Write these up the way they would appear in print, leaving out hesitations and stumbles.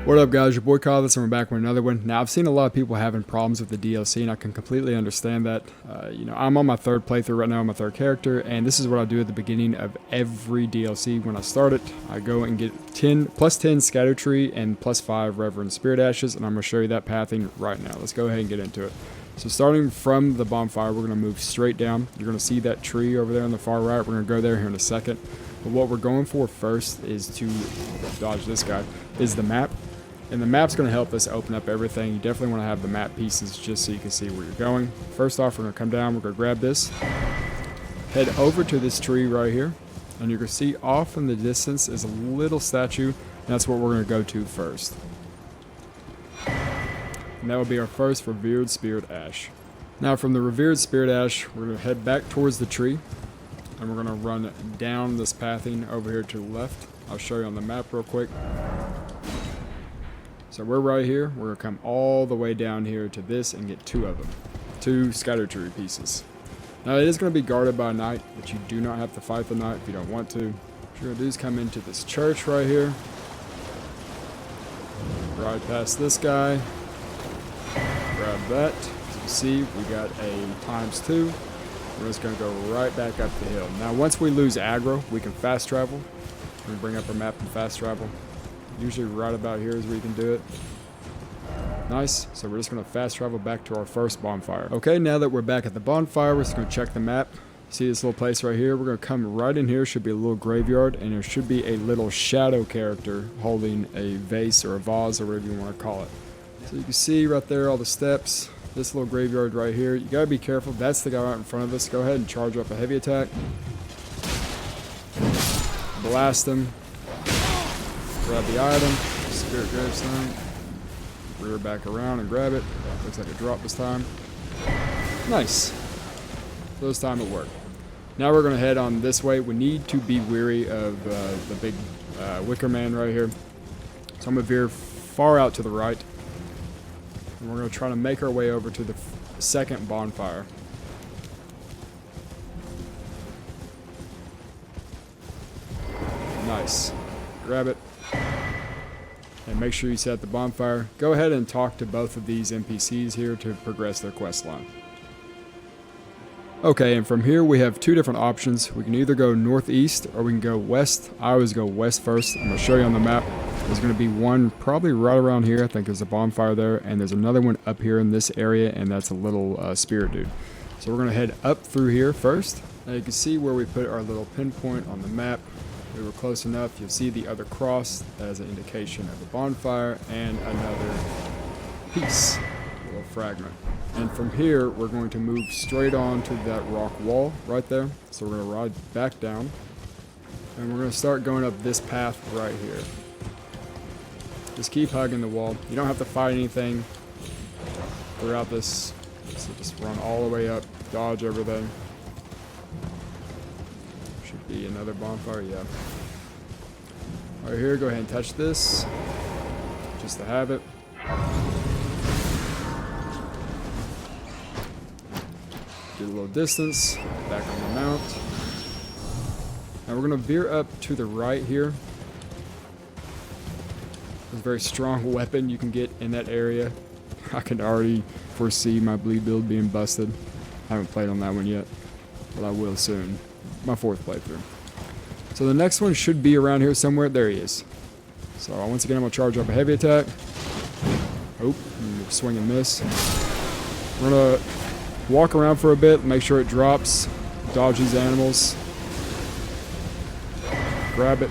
What up guys, your boy Carlos and we're back with another one. Now I've seen a lot of people having problems with the DLC and I can completely understand that. I'm on my third playthrough right now, my third character, and this is what I do at the beginning of every DLC when I start it. I go and get plus 10 Scadutree and plus 5 Revered Spirit Ashes, and I'm going to show you that pathing right now. Let's go ahead and get into it. So starting from the bonfire, we're going to move straight down. You're going to see that tree over there on the far right. We're going to go there here in a second. But what we're going for first is to dodge this guy, is the map. And the map's going to help us open up everything. You definitely want to have the map pieces just so you can see where you're going. First off, we're going to come down. We're going to grab this. Head over to this tree right here. And you're going to see off in the distance is a little statue. And that's what we're going to go to first. And that will be our first Revered Spirit Ash. Now from the Revered Spirit Ash, we're going to head back towards the tree. And we're going to run down this pathing over here to the left. I'll show you on the map real quick. So we're right here. We're going to come all the way down here to this and get 2 of them. 2 Scadutree pieces. Now it is going to be guarded by a knight, but you do not have to fight the knight if you don't want to. What you're going to do is come into this church right here. Right past this guy. Grab that. As you can see, we got a ×2. We're just going to go right back up the hill. Now once we lose aggro, we can fast travel. We're going to bring up our map and fast travel. Usually right about here is where you can do it. Nice. So we're just going to fast travel back to our first bonfire. Okay, now that we're back at the bonfire, we're just going to check the map. See this little place right here? We're going to come right in here. Should be a little graveyard, and there should be a little shadow character holding a vase or a vase or whatever you want to call it. So you can see right there all the steps. This little graveyard right here. You got to be careful. That's the guy right in front of us. Go ahead and charge up a heavy attack. Blast him. Grab the item, Spirit Gravestone, rear back around and grab it. Looks like a drop this time. Nice. So this time it worked. Now we're going to head on this way. We need to be wary of the big wicker man right here. So I'm going to veer far out to the right. And we're going to try to make our way over to the second bonfire. Nice. Grab it. And make sure you set the bonfire. Go ahead and talk to both of these NPCs here to progress their quest line. Okay, and from here we have 2 different options. We can either go northeast or we can go west. I always go west first. I'm going to show you on the map. There's going to be one probably right around here. I think there's a bonfire there. And there's another one up here in this area, and that's a little spirit dude. So we're going to head up through here first. Now you can see where we put our little pinpoint on the map. We were close enough. You'll see the other cross as an indication of a bonfire and another piece, a little fragment. And from here, we're going to move straight on to that rock wall right there. So we're going to ride back down. And we're going to start going up this path right here. Just keep hugging the wall. You don't have to fight anything throughout this. So just run all the way up, dodge everything. Be another bonfire, yeah. Right here, go ahead and touch this, just to have it. Get a little distance, back on the mount. Now we're gonna veer up to the right here. There's a very strong weapon you can get in that area. I can already foresee my bleed build being busted. I haven't played on that one yet, but I will soon. My 4th playthrough. So the next one should be around here somewhere. There he is. So once again, I'm going to charge up a heavy attack. Oh, swing and miss. We're going to walk around for a bit, make sure it drops, dodge these animals. Grab it.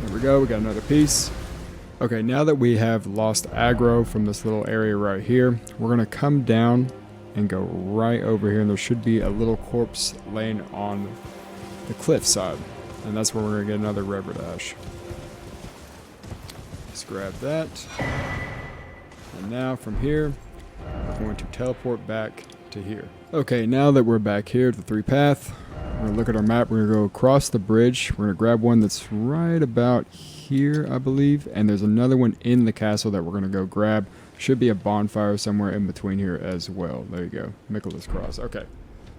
There we go. We got another piece. Okay, now that we have lost aggro from this little area right here, we're going to come down and go right over here, and there should be a little corpse laying on the cliff side, and that's where we're going to get another Revered Ash. Just grab that, and now from here we're going to teleport back to here. Okay, now that we're back here at the 3 path, we're going to look at our map. We're going to go across the bridge. We're going to grab one that's right about here, I believe, and there's another one in the castle that we're going to go grab. Should be a bonfire somewhere in between here as well. There you go. Michaelis Cross. Okay.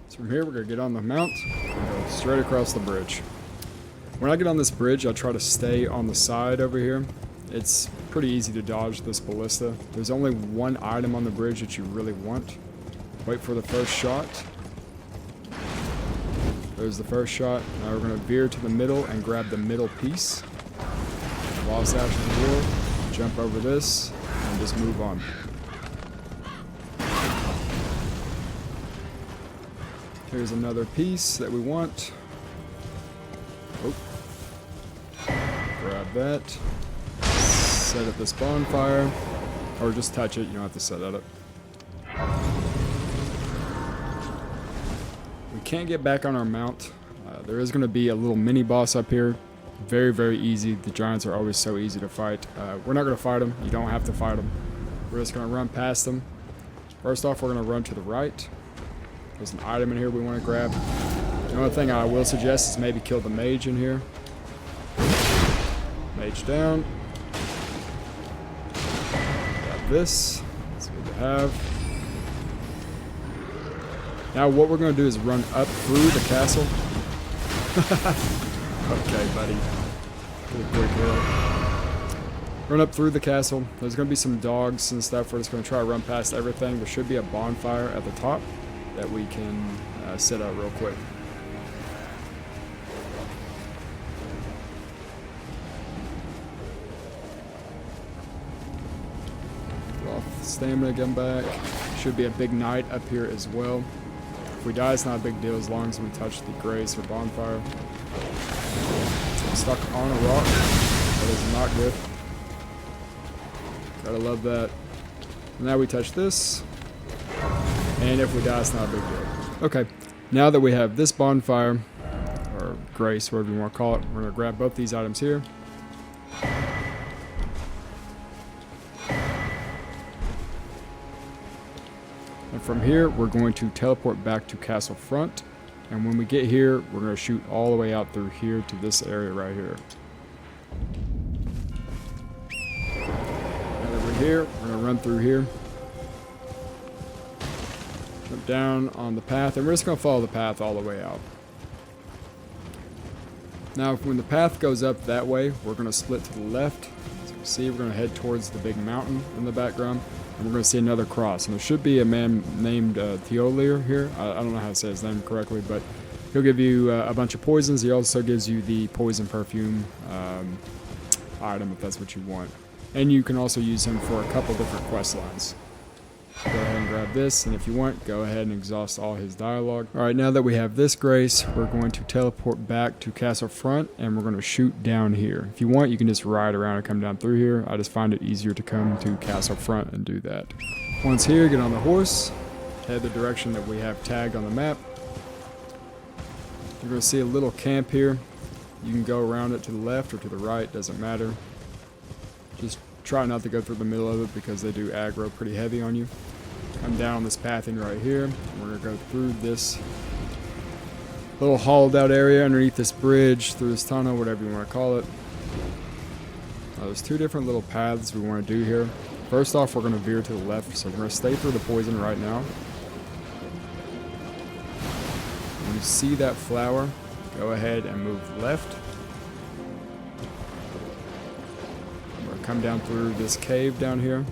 So from here, we're going to get on the mount and go straight across the bridge. When I get on this bridge, I try to stay on the side over here It's pretty easy to dodge this ballista. There's only one item on the bridge that you really want. Wait for the first shot. There's the first shot. Now we're going to veer to the middle and grab the middle piece. Lost Ash of the War. Jump over this and just move on. Here's another piece that we want. Oh. Grab that. Set up this bonfire. Or just touch it, you don't have to set at it. We can't get back on our mount. There is going to be a little mini boss up here. Very, very easy. The giants are always so easy to fight. We're not going to fight them. You don't have to fight them. We're just going to run past them. First off, we're going to run to the right. There's an item in here we want to grab. The only thing I will suggest is maybe kill the mage in here. Mage down. Grab this. It's good to have. Now what we're going to do is run up through the castle. Okay, buddy. Pretty quick here. Run up through the castle. There's going to be some dogs and stuff. We're just going to try to run past everything. There should be a bonfire at the top that we can set up real quick. Off stamina, gun back. Should be a big knight up here as well. If we die, it's not a big deal as long as we touch the grace or bonfire. I'm stuck on a rock. That is not good. Gotta love that. Now we touch this. And if we die, it's not a big deal. Okay, now that we have this bonfire, or grace, whatever you want to call it, we're going to grab both these items here. And from here, we're going to teleport back to Castle Front. And when we get here, we're going to shoot all the way out through here to this area right here. Now that we're here, we're going to run through here. Jump down on the path, and we're just going to follow the path all the way out. Now, when the path goes up that way, we're going to split to the left. As you can see, we're going to head towards the big mountain in the background. And we're going to see another cross. And there should be a man named Theolier here. I don't know how to say his name correctly, but he'll give you a bunch of poisons. He also gives you the poison perfume item if that's what you want. And you can also use him for a couple different quest lines. Go ahead and grab this, and if you want, go ahead and exhaust all his dialogue. Alright, now that we have this grace, we're going to teleport back to Castle Front, and we're going to shoot down here. If you want, you can just ride around and come down through here. I just find it easier to come to Castle Front and do that. Once here, get on the horse, head the direction that we have tagged on the map. You're going to see a little camp here. You can go around it to the left or to the right, doesn't matter. Just try not to go through the middle of it because they do aggro pretty heavy on you. Come down this pathing right here. We're going to go through this little hollowed out area underneath this bridge, through this tunnel, whatever you want to call it. There's two different little paths we want to do here. First off, we're going to veer to the left, so we're going to stay through the poison right now. When you see that flower, go ahead and move left. We're going to come down through this cave down here.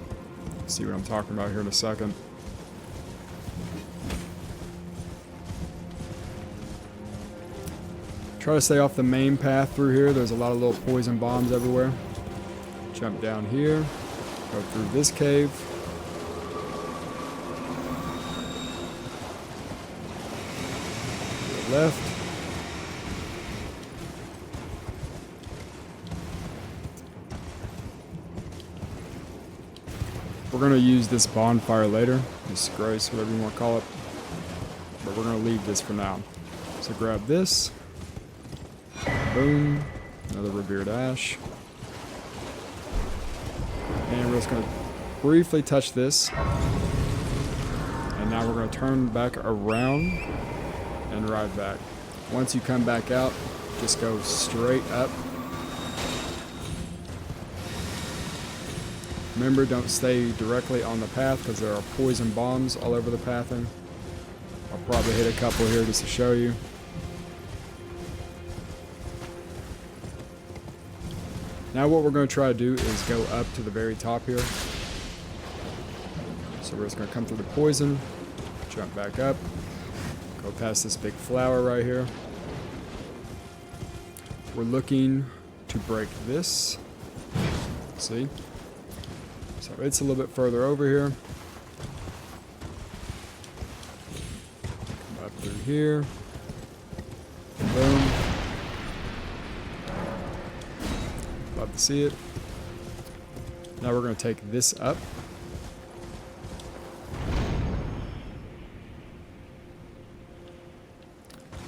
See what I'm talking about here in a second. Try to stay off the main path through here. There's a lot of little poison bombs everywhere. Jump down here. Go through this cave. To the left. We're going to use this bonfire later. This grace, whatever you want to call it. But we're going to leave this for now. So grab this. Boom. Another Revered Ash. And we're just going to briefly touch this. And now we're going to turn back around and ride back. Once you come back out, just go straight up. Remember, don't stay directly on the path because there are poison bombs all over the pathing. I'll probably hit a couple here just to show you. Now what we're going to try to do is go up to the very top here. So we're just going to come through the poison, jump back up, go past this big flower right here. We're looking to break this. See? So it's a little bit further over here. Come up through here. Boom. Love to see it. Now we're going to take this up.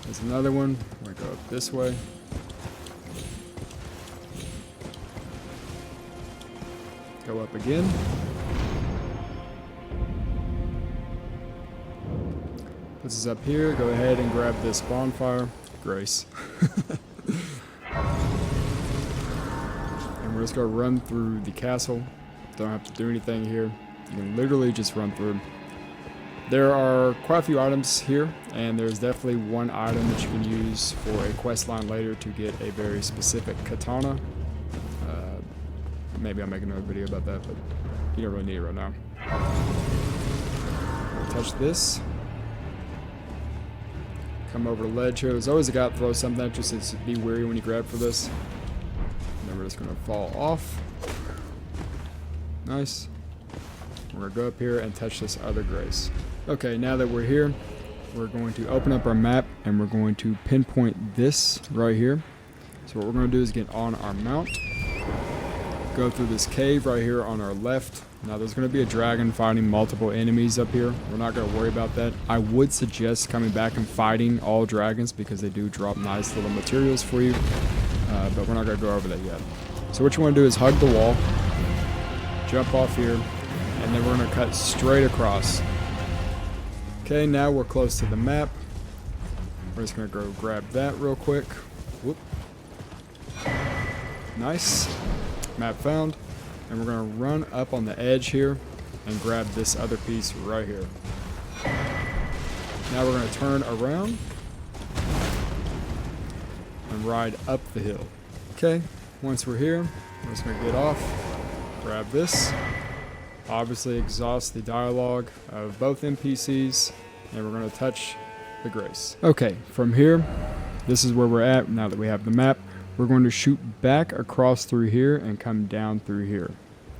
There's another one. We're going to go up this way. Go up again. This is up here. Go ahead and grab this bonfire. Grace. And we're just going to run through the castle. Don't have to do anything here. You can literally just run through. There are quite a few items here, and there's definitely one item that you can use for a quest line later to get a very specific katana. Maybe I'll make another video about that, but you don't really need it right now. Touch this. Come over to ledge here. There's always a guy that throws something at you, so be wary when you grab for this. And then we're just going to fall off. Nice. We're going to go up here and touch this other grace. Okay, now that we're here, we're going to open up our map and we're going to pinpoint this right here. So what we're going to do is get on our mount. Go through this cave right here on our left. Now there's going to be a dragon fighting multiple enemies up here. We're not going to worry about that. I would suggest coming back and fighting all dragons because they do drop nice little materials for you. But we're not going to go over that yet. So what you want to do is hug the wall. Jump off here. And then we're going to cut straight across. Okay, now we're close to the map. We're just going to go grab that real quick. Whoop. Nice. Map found. And we're going to run up on the edge here and grab this other piece right here. Now we're going to turn around and ride up the hill. Okay, once we're here, we're just going to get off, grab this, obviously exhaust the dialogue of both NPCs, and we're going to touch the grace. Okay, from here, this is where we're at now that we have the map. We're going to shoot back across through here and come down through here.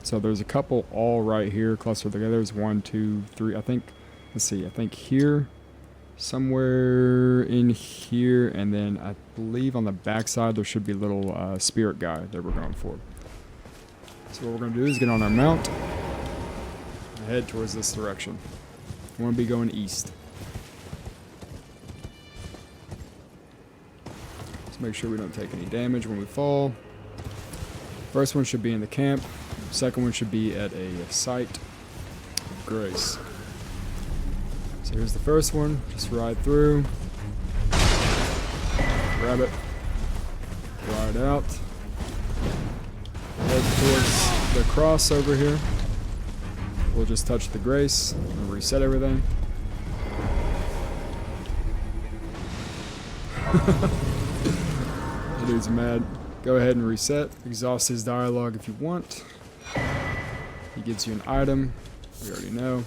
So there's a couple all right here clustered together. There's 1, 2, 3, I think, let's see, I think here, somewhere in here, and then I believe on the back side there should be a little spirit guy that we're going for. So what we're going to do is get on our mount and head towards this direction. We want to be going east. Make sure we don't take any damage when we fall. First one should be in the camp. Second one should be at a site of grace. So here's the first one. Just ride through. Grab it. Ride out. Head towards the cross over here. We'll just touch the grace and reset everything. The dude's mad. Go ahead and reset. Exhaust his dialogue if you want. He gives you an item. We already know.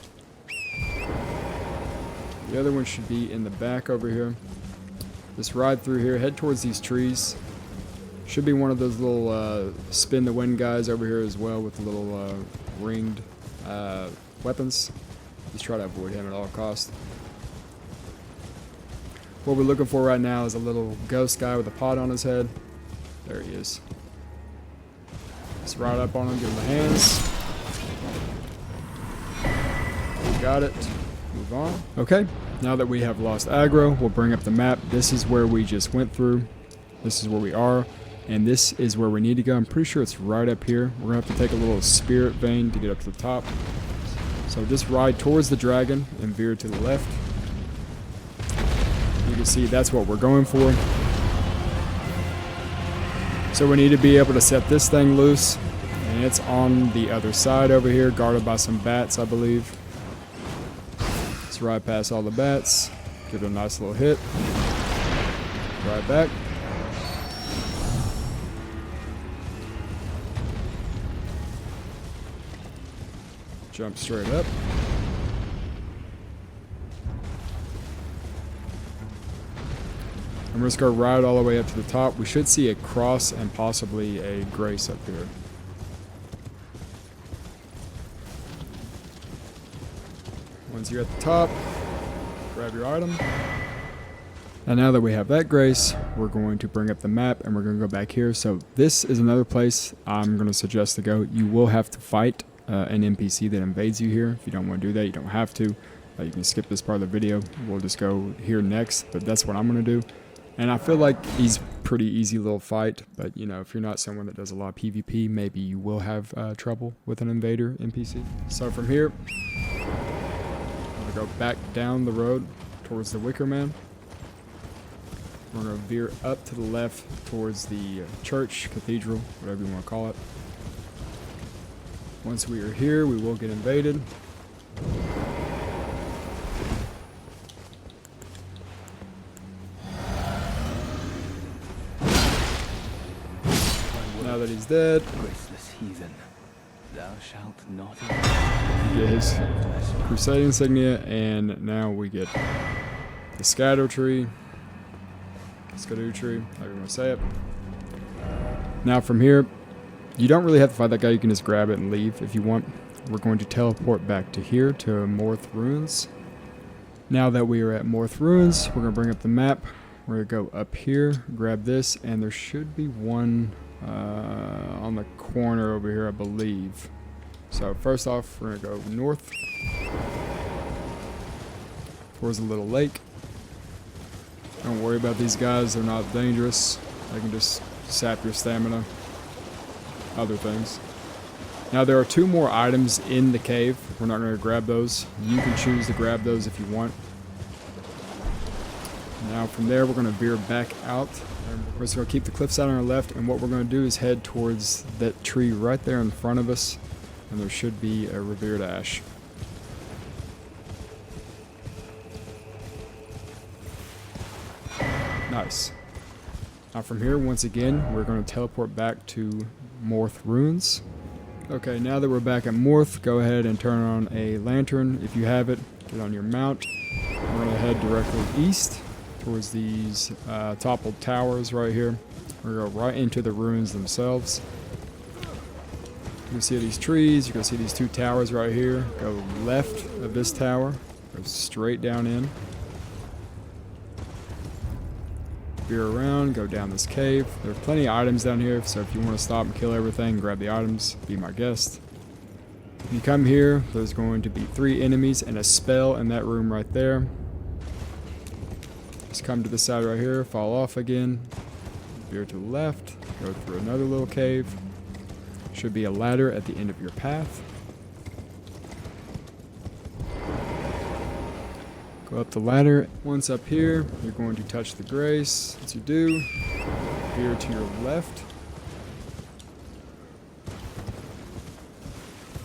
The other one should be in the back over here. Just ride through here. Head towards these trees. Should be one of those little spin the wind guys over here as well with the little ringed weapons. Just try to avoid him at all costs. What we're looking for right now is a little ghost guy with a pot on his head. There he is. Let's ride up on him, give him the hands. Got it. Move on. Okay, now that we have lost aggro, we'll bring up the map. This is where we just went through. This is where we are. And this is where we need to go. I'm pretty sure it's right up here. We're going to have to take a little spirit vein to get up to the top. So just ride towards the dragon and veer to the left. You can see that's what we're going for. So we need to be able to set this thing loose. And it's on the other side over here, guarded by some bats, I believe. Let's ride past all the bats. Give it a nice little hit. Ride back. Jump straight up. And we're just going to ride all the way up to the top. We should see a cross and possibly a grace up here. Once you're at the top, grab your item. And now that we have that grace, we're going to bring up the map and we're going to go back here. So this is another place I'm going to suggest to go. You will have to fight an NPC that invades you here. If you don't want to do that, you don't have to. You can skip this part of the video. We'll just go here next, but that's what I'm going to do. And I feel like he's pretty easy little fight, but you know, if you're not someone that does a lot of PvP, maybe you will have trouble with an invader NPC. So from here, I'm going to go back down the road towards the Wicker Man. We're going to veer up to the left towards the church, cathedral, whatever you want to call it. Once we are here, we will get invaded. Now that he's dead, graceless heathen, thou shalt not get his crusade insignia, and now we get the Scadutree, however you want to say it. Now from here, you don't really have to fight that guy. You can just grab it and leave if you want. We're going to teleport back to here to Morth Ruins. Now that we are at Morth Ruins, we're going to bring up the map. We're going to go up here, grab this, and there should be one on the corner over here, I believe. So first off, we're going to go north towards a little lake. Don't worry about these guys, they're not dangerous. They can just sap your stamina, other things. Now there are 2 more items in the cave. We're not going to grab those. You can choose to grab those if you want. Now from there, we're going to veer back out. We're just going to keep the cliffside on our left, and what we're going to do is head towards that tree right there in front of us, and there should be a Revered Ash. Nice. Now from here, once again, we're going to teleport back to Morth Ruins. Okay, now that we're back at Morth, go ahead and turn on a lantern if you have it. Get on your mount. We're going to head directly east towards these toppled towers right here. We're going to go right into the ruins themselves. You can see these trees. You can see these 2 towers right here. Go left of this tower. Go straight down in. Veer around, go down this cave. There are plenty of items down here, so if you want to stop and kill everything, grab the items, be my guest. If you come here, there's going to be 3 enemies and a spell in that room right there. Just come to the side right here, fall off again, veer to the left, go through another little cave. Should be a ladder at the end of your path. Go up the ladder. Once up here, you're going to touch the grace. Once you do, veer to your left.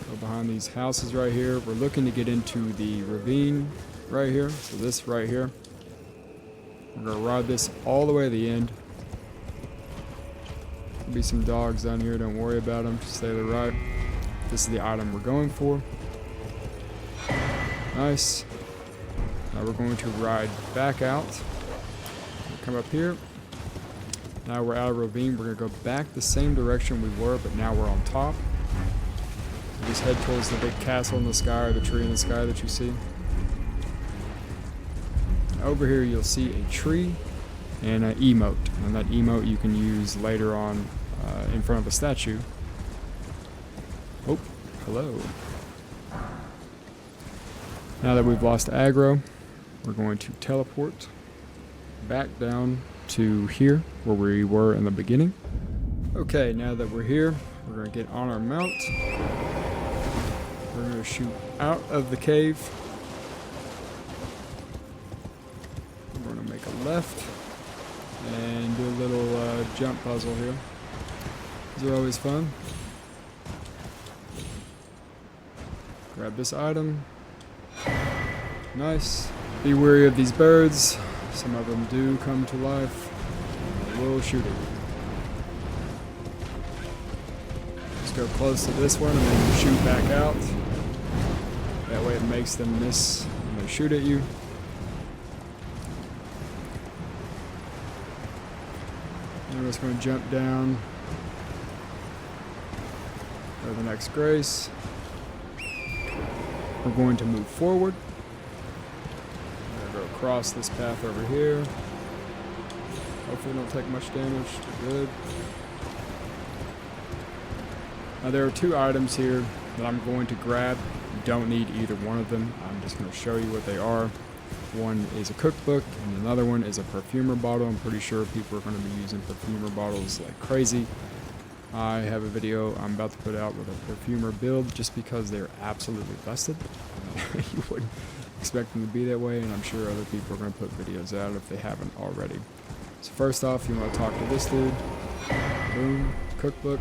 Go behind these houses right here. We're looking to get into the ravine right here. So this right here. We're going to ride this all the way to the end. There'll be some dogs down here. Don't worry about them. Just stay to the right. This is the item we're going for. Nice. Now we're going to ride back out. We'll come up here. Now we're out of ravine. We're going to go back the same direction we were, but now we're on top. We just head towards the big castle in the sky, or the tree in the sky that you see. Over here you'll see a tree and an emote. And that emote you can use later on in front of a statue. Oh, hello. Now that we've lost aggro, we're going to teleport back down to here where we were in the beginning. Okay, now that we're here, we're going to get on our mount. We're going to shoot out of the cave. We're going to make a left and do a little jump puzzle here. These are always fun. Grab this item. Nice. Be wary of these birds. Some of them do come to life. We'll shoot it. Just go close to this one and then shoot back out. That way it makes them miss when they shoot at you. And we're just going to jump down to the next grace. We're going to move forward. We're going to go across this path over here. Hopefully don't take much damage. We're good. Now there are 2 items here that I'm going to grab. You don't need either one of them. I'm just going to show you what they are. One is a cookbook and another one is a perfumer bottle. I'm pretty sure people are going to be using perfumer bottles like crazy. I have a video I'm about to put out with a perfumer build just because they're absolutely busted. You wouldn't expect them to be that way, and I'm sure other people are going to put videos out if they haven't already. So first off, you want to talk to this dude. Boom, cookbook.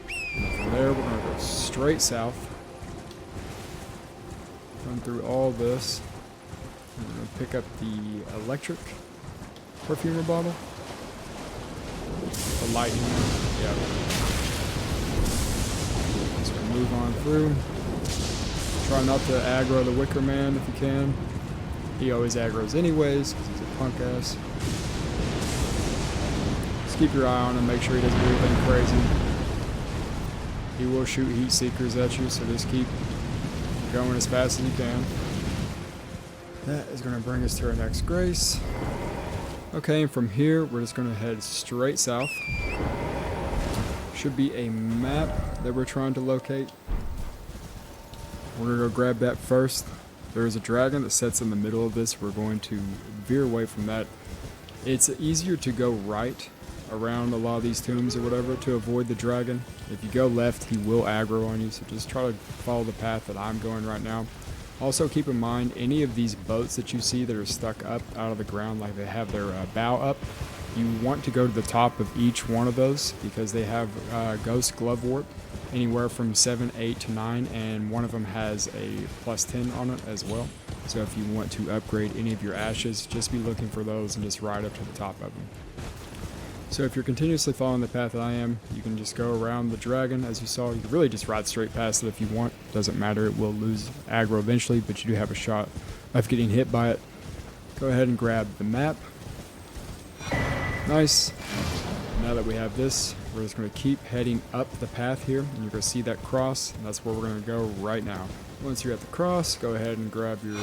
And from there, we're going to go straight south. Run through all this. We're going to pick up the electric perfumer bottle. The lightning one. Yeah. So move on through. Try not to aggro the Wicker Man if you can. He always aggroes anyways because he's a punk ass. Just keep your eye on him, make sure he doesn't do anything crazy. He will shoot heat seekers at you, so just keep going as fast as you can. That is going to bring us to our next grace. Okay, and from here, we're just going to head straight south. Should be a map that we're trying to locate. We're going to go grab that first. There is a dragon that sits in the middle of this. We're going to veer away from that. It's easier to go right around a lot of these tombs or whatever to avoid the dragon. If you go left, he will aggro on you, so just try to follow the path that I'm going right now. Also keep in mind, any of these boats that you see that are stuck up out of the ground, like they have their bow up, you want to go to the top of each one of those because they have ghost glove warp, anywhere from 7, 8 to 9, and one of them has a +10 on it as well. So if you want to upgrade any of your ashes, just be looking for those and just ride up to the top of them. So if you're continuously following the path that I am, you can just go around the dragon as you saw. You can really just ride straight past it if you want. Doesn't matter, it will lose aggro eventually, but you do have a shot of getting hit by it. Go ahead and grab the map. Nice. Now that we have this, we're just going to keep heading up the path here, and you're going to see that cross, and that's where we're going to go right now. Once you're at the cross, go ahead and grab your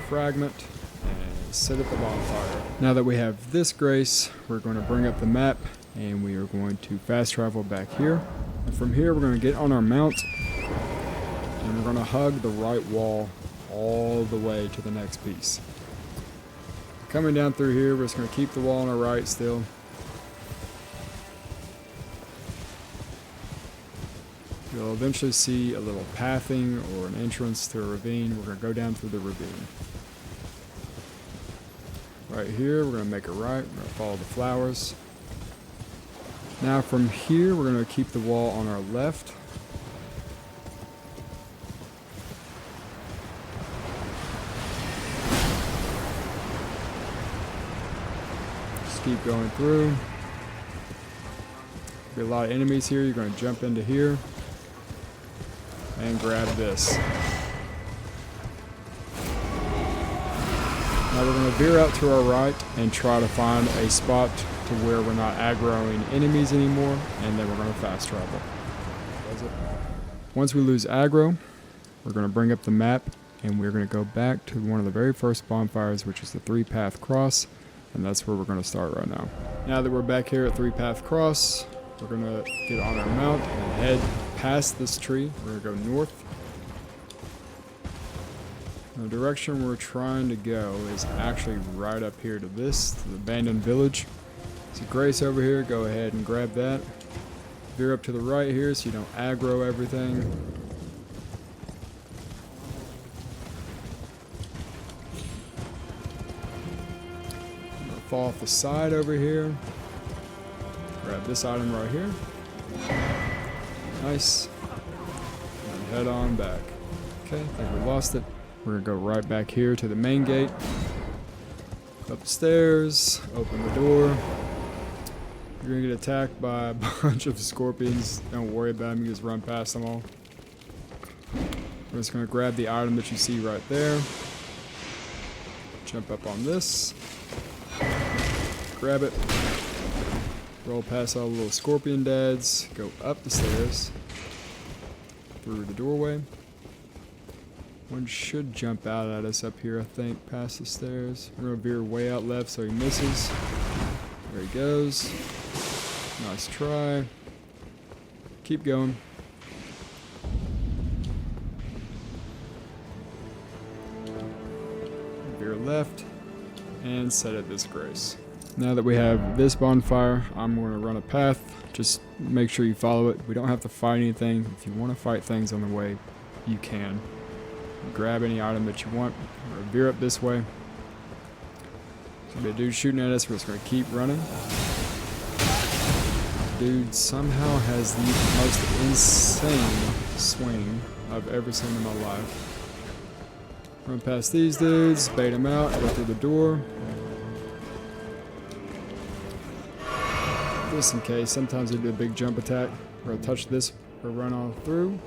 fragment and sit at the bonfire. Now that we have this grace, we're going to bring up the map, and we are going to fast travel back here. And from here, we're going to get on our mount, and we're going to hug the right wall all the way to the next piece. Coming down through here, we're just going to keep the wall on our right still. You'll eventually see a little pathing or an entrance to a ravine. We're going to go down through the ravine. Right here, we're going to make a right. We're going to follow the flowers. Now from here, we're going to keep the wall on our left. Just keep going through. Be a lot of enemies here. You're going to jump into here and grab this. Now we're going to veer out to our right and try to find a spot to where we're not aggroing enemies anymore, and then we're going to fast travel. Once we lose aggro, we're going to bring up the map, and we're going to go back to one of the very first bonfires, which is the 3-path cross, and that's where we're going to start right now. Now that we're back here at 3-path cross, we're going to get on our mount and head past this tree. We're going to go north. The direction we're trying to go is actually right up here to this, to the abandoned village. There's a grace over here. Go ahead and grab that. Veer up to the right here so you don't aggro everything. I'm going to fall off the side over here. Grab this item right here. Nice. And head on back. Okay, I think we lost it. We're going to go right back here to the main gate. Up the stairs. Open the door. You're going to get attacked by a bunch of scorpions. Don't worry about them. You just run past them all. We're just going to grab the item that you see right there. Jump up on this. Grab it. Roll past all the little scorpion dads. Go up the stairs. Through the doorway. One should jump out at us up here, I think, past the stairs. We're going to veer way out left so he misses. There he goes. Nice try. Keep going. Veer left. And set at this grace. Now that we have this bonfire, I'm going to run a path. Just make sure you follow it. We don't have to fight anything. If you want to fight things on the way, you can. Grab any item that you want. Or veer up this way. There's going to be a dude shooting at us. We're just going to keep running. Dude somehow has the most insane swing I've ever seen in my life. Run past these dudes, bait them out, go through the door. Just in case, sometimes they do a big jump attack. We're going to touch this or run on through.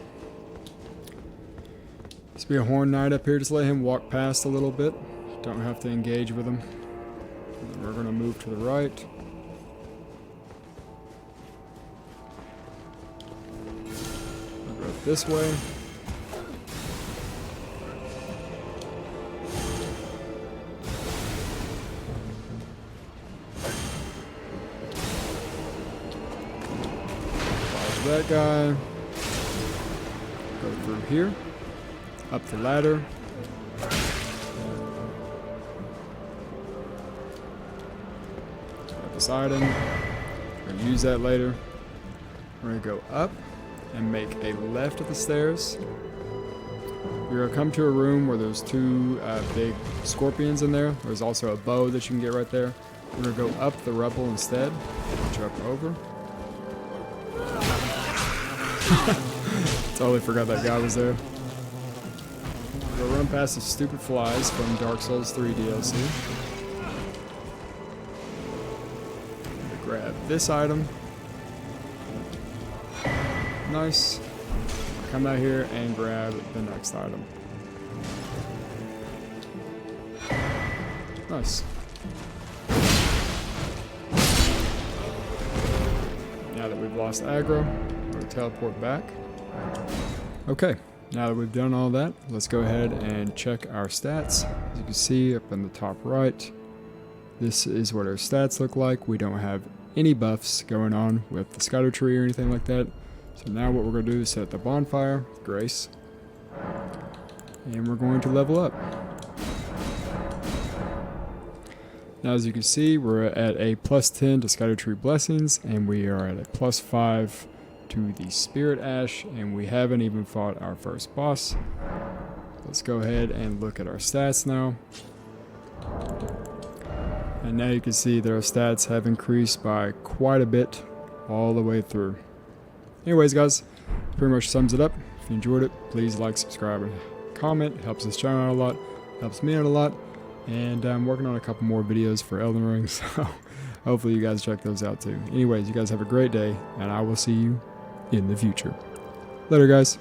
There's be a horn knight up here, just let him walk past a little bit. Don't have to engage with him. And we're going to move to the right. We'll go this way. Follow that guy. Go through here. Up the ladder. Grab this item. We're going to use that later. We're going to go up and make a left at the stairs. You're going to come to a room where there's two big scorpions in there. There's also a bow that you can get right there. We're going to go up the rubble instead. Jump over. Totally forgot that guy was there. We'll run past the stupid flies from Dark Souls 3 DLC. Grab this item. Nice. Come out here and grab the next item. Nice. Now that we've lost aggro, we'll teleport back. Okay. Now that we've done all that, let's go ahead and check our stats. As you can see up in the top right, this is what our stats look like. We don't have any buffs going on with the Scadutree or anything like that. So now what we're going to do is set the bonfire, Grace, and we're going to level up. Now as you can see, we're at a +10 to Scadutree Blessings, and we are at a +5 to the Spirit Ash, and we haven't even fought our first boss. Let's go ahead and look at our stats now. And now you can see that our stats have increased by quite a bit all the way through. Anyways guys, pretty much sums it up. If you enjoyed it, please like, subscribe, and comment. It helps this channel out a lot, helps me out a lot. And I'm working on a couple more videos for Elden Ring, so hopefully you guys check those out too. Anyways, you guys have a great day, and I will see you in the future. Later, guys.